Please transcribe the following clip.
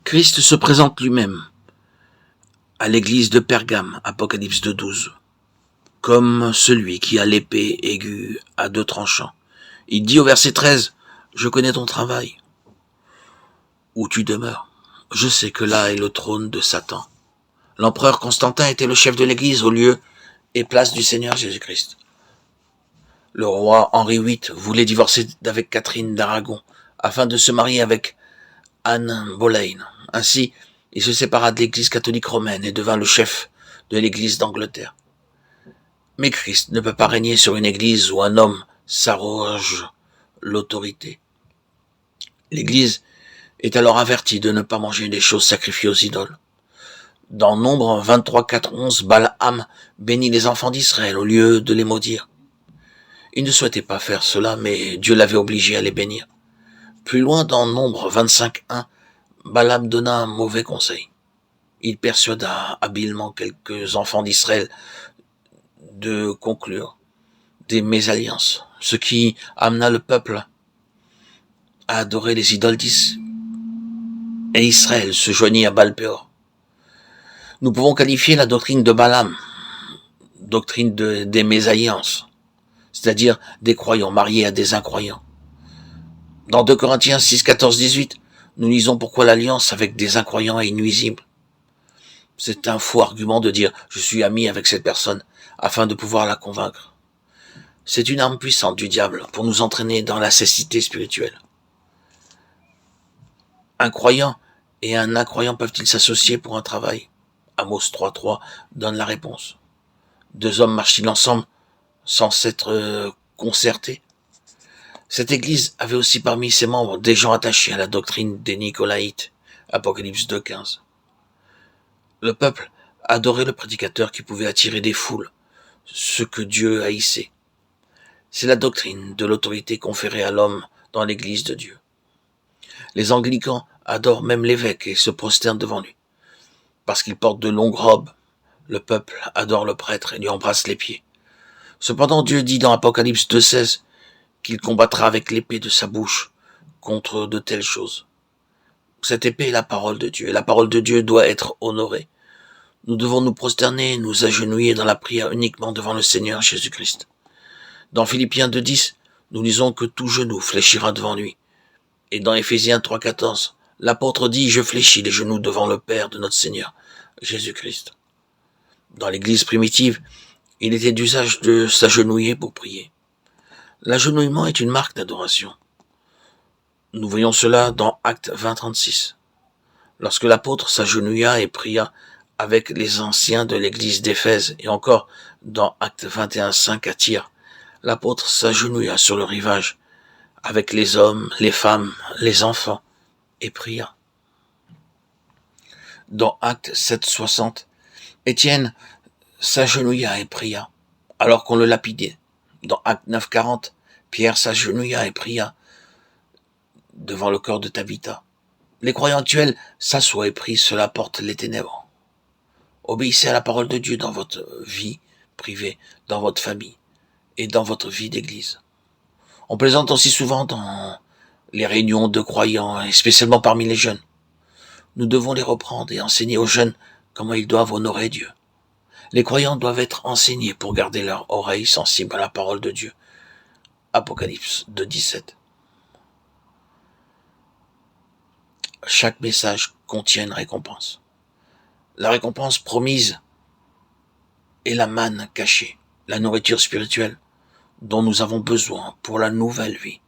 Christ se présente lui-même à l'église de Pergame, Apocalypse 2:12, comme celui qui a l'épée aiguë à deux tranchants. Il dit au verset 13, « Je connais ton travail, où tu demeures. Je sais que là est le trône de Satan. » L'empereur Constantin était le chef de l'église au lieu et place du Seigneur Jésus-Christ. Le roi Henri VIII voulait divorcer avec Catherine d'Aragon afin de se marier avec Anne Boleyn. Ainsi, il se sépara de l'église catholique romaine et devint le chef de l'église d'Angleterre. Mais Christ ne peut pas régner sur une église où un homme s'arroge l'autorité. L'église est alors avertie de ne pas manger des choses sacrifiées aux idoles. Dans Nombre 23, 4, 11, Balaam bénit les enfants d'Israël au lieu de les maudire. Il ne souhaitait pas faire cela, mais Dieu l'avait obligé à les bénir. Plus loin, dans Nombre 25, 1, Balaam donna un mauvais conseil. Il persuada habilement quelques enfants d'Israël de conclure des mésalliances, ce qui amena le peuple à adorer les idoles et Israël se joignit à Baal-Péor. Nous pouvons qualifier la doctrine de Balaam, doctrine des mésalliances, c'est-à-dire des croyants mariés à des incroyants. Dans 2 Corinthiens 6, 14, 18, nous lisons pourquoi l'alliance avec des incroyants est nuisible. C'est un faux argument de dire « je suis ami avec cette personne » afin de pouvoir la convaincre. C'est une arme puissante du diable pour nous entraîner dans la cécité spirituelle. Un croyant et un incroyant peuvent-ils s'associer pour un travail? Amos 3.3 donne la réponse. Deux hommes marchent-ils ensemble sans s'être concertés? Cette église avait aussi parmi ses membres des gens attachés à la doctrine des Nicolaïtes, Apocalypse 2.15. Le peuple adorait le prédicateur qui pouvait attirer des foules, ce que Dieu haïssait. C'est la doctrine de l'autorité conférée à l'homme dans l'église de Dieu. Les anglicans adorent même l'évêque et se prosternent devant lui. Parce qu'il porte de longues robes, le peuple adore le prêtre et lui embrasse les pieds. Cependant, Dieu dit dans Apocalypse 2.16 qu'il combattra avec l'épée de sa bouche contre de telles choses. Cette épée est la parole de Dieu, et la parole de Dieu doit être honorée. Nous devons nous prosterner, nous agenouiller dans la prière uniquement devant le Seigneur Jésus-Christ. Dans Philippiens 2.10, nous lisons que tout genou fléchira devant lui. Et dans Éphésiens 3.14, l'apôtre dit « Je fléchis les genoux devant le Père de notre Seigneur, Jésus-Christ ». Dans l'église primitive, il était d'usage de s'agenouiller pour prier. L'agenouillement est une marque d'adoration. Nous voyons cela dans Actes 20.36. Lorsque l'apôtre s'agenouilla et pria avec les anciens de l'église d'Éphèse, et encore dans Actes 21.5 à Tyr, l'apôtre s'agenouilla sur le rivage avec les hommes, les femmes, les enfants, et pria. Dans Actes 7.60, Étienne s'agenouilla et pria, alors qu'on le lapidait. Dans Actes 9.40, Pierre s'agenouilla et pria devant le corps de Tabitha. Les croyants actuels s'assoient et prient, cela porte les ténèbres. Obéissez à la parole de Dieu dans votre vie privée, dans votre famille et dans votre vie d'église. On plaisante aussi souvent dans les réunions de croyants, et spécialement parmi les jeunes. Nous devons les reprendre et enseigner aux jeunes comment ils doivent honorer Dieu. Les croyants doivent être enseignés pour garder leur oreille sensible à la parole de Dieu. Apocalypse 2.17. Chaque message contient une récompense. La récompense promise est la manne cachée, la nourriture spirituelle dont nous avons besoin pour la nouvelle vie.